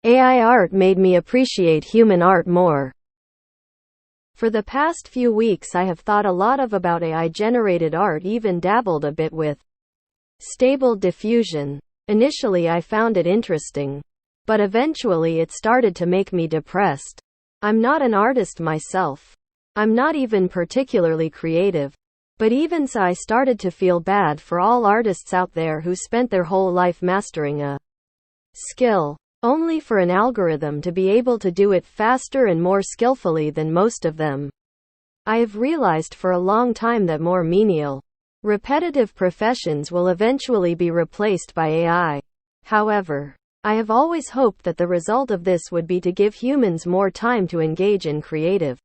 AI art made me appreciate human art more. For the past few weeks I have thought a lot about AI-generated art, even dabbled a bit with Stable Diffusion. Initially I found it interesting, but eventually it started to make me depressed. I'm not an artist myself. I'm not even particularly creative. But even so, I started to feel bad for all artists out there who spent their whole life mastering a skill, only for an algorithm to be able to do it faster and more skillfully than most of them. I have realized for a long time that more menial, repetitive professions will eventually be replaced by AI. However, I have always hoped that the result of this would be to give humans more time to engage in creative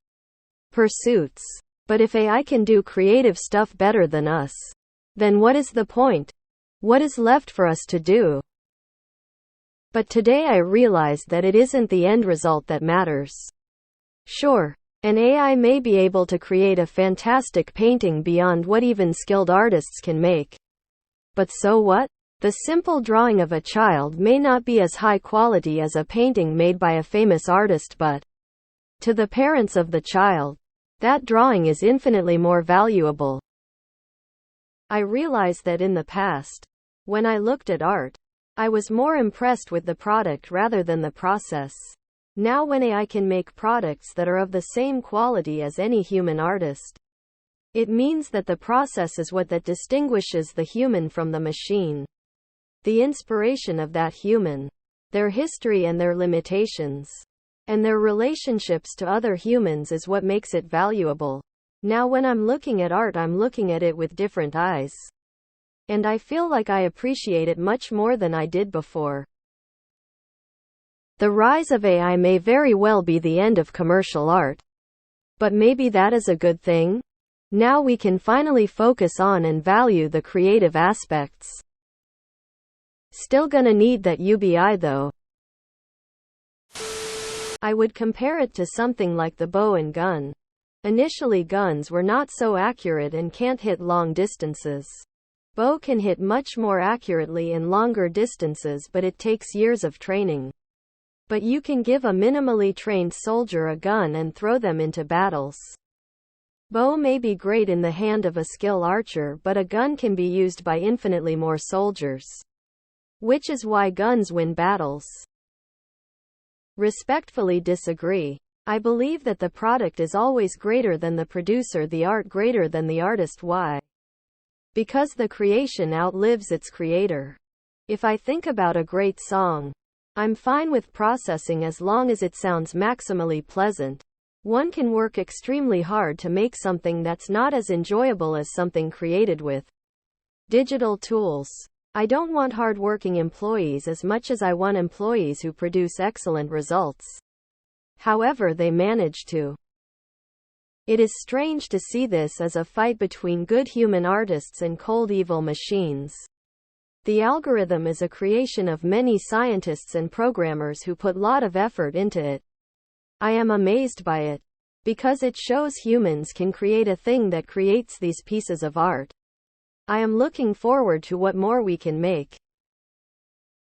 pursuits. But if AI can do creative stuff better than us, then what is the point? What is left for us to do? But today I realized that it isn't the end result that matters. Sure, an AI may be able to create a fantastic painting beyond what even skilled artists can make. But so what? The simple drawing of a child may not be as high quality as a painting made by a famous artist, but to the parents of the child, that drawing is infinitely more valuable. I realize that in the past, when I looked at art, I was more impressed with the product rather than the process. Now when AI can make products that are of the same quality as any human artist, it means that the process is what that distinguishes the human from the machine. The inspiration of that human, their history and their limitations, and their relationships to other humans is what makes it valuable. Now when I'm looking at art, I'm looking at it with different eyes. And I feel like I appreciate it much more than I did before. The rise of AI may very well be the end of commercial art. But maybe that is a good thing. Now we can finally focus on and value the creative aspects. Still gonna need that UBI though. I would compare it to something like the bow and gun. Initially guns were not so accurate and can't hit long distances. Bow can hit much more accurately in longer distances, but it takes years of training. But you can give a minimally trained soldier a gun and throw them into battles. Bow may be great in the hand of a skilled archer, but a gun can be used by infinitely more soldiers. Which is why guns win battles. Respectfully disagree. I believe that the product is always greater than the producer, the art greater than the artist. Why? Because the creation outlives its creator. If I think about a great song, I'm fine with processing as long as it sounds maximally pleasant. One can work extremely hard to make something that's not as enjoyable as something created with digital tools. I don't want hard-working employees as much as I want employees who produce excellent results. However they manage to. It is strange to see this as a fight between good human artists and cold evil machines. The algorithm is a creation of many scientists and programmers who put a lot of effort into it. I am amazed by it, because it shows humans can create a thing that creates these pieces of art. I am looking forward to what more we can make.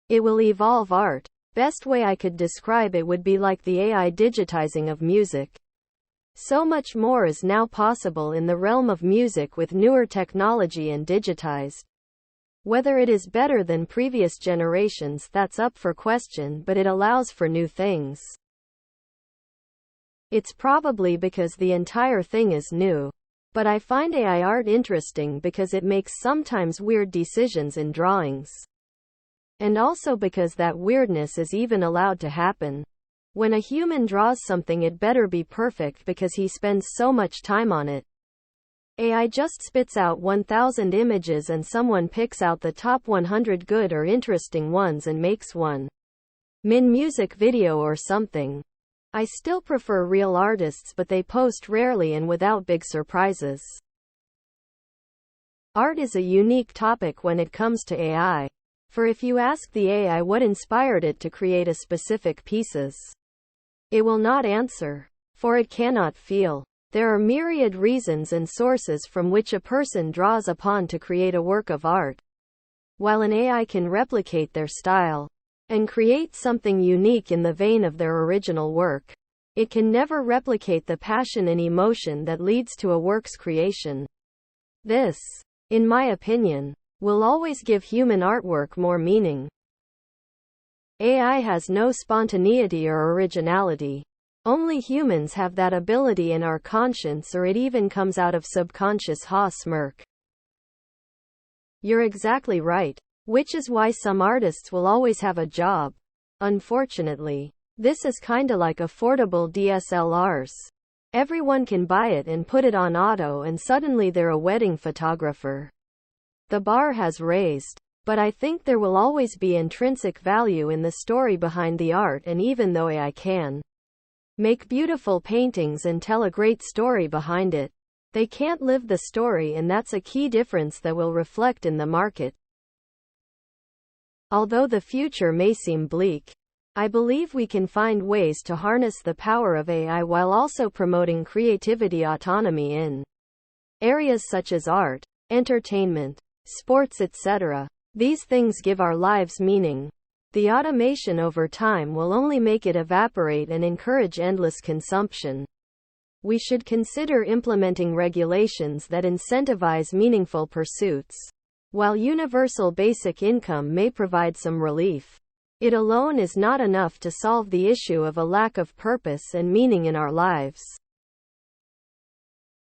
It will evolve art. Best way I could describe it would be like the AI digitizing of music. So much more is now possible in the realm of music with newer technology and digitized. Whether it is better than previous generations, that's up for question, but it allows for new things. It's probably because the entire thing is new. But I find AI art interesting because it makes sometimes weird decisions in drawings. And also because that weirdness is even allowed to happen. When a human draws something, it better be perfect because he spends so much time on it. AI just spits out 1,000 images and someone picks out the top 100 good or interesting ones and makes one music video or something. I still prefer real artists, but they post rarely and without big surprises. Art is a unique topic when it comes to AI. For if you ask the AI what inspired it to create a specific pieces, it will not answer, for it cannot feel. There are myriad reasons and sources from which a person draws upon to create a work of art. While an AI can replicate their style, and create something unique in the vein of their original work, it can never replicate the passion and emotion that leads to a work's creation. This, in my opinion, will always give human artwork more meaning. AI has no spontaneity or originality. Only humans have that ability in our conscience, or it even comes out of subconscious. Ha smirk. You're exactly right. Which is why some artists will always have a job. Unfortunately. This is kinda like affordable DSLRs. Everyone can buy it and put it on auto, and suddenly they're a wedding photographer. The bar has raised. But I think there will always be intrinsic value in the story behind the art, and even though AI can make beautiful paintings and tell a great story behind it, they can't live the story, and that's a key difference that will reflect in the market. Although the future may seem bleak, I believe we can find ways to harness the power of AI while also promoting creativity autonomy in areas such as art, entertainment, sports, etc. These things give our lives meaning. The automation over time will only make it evaporate and encourage endless consumption. We should consider implementing regulations that incentivize meaningful pursuits. While universal basic income may provide some relief, it alone is not enough to solve the issue of a lack of purpose and meaning in our lives.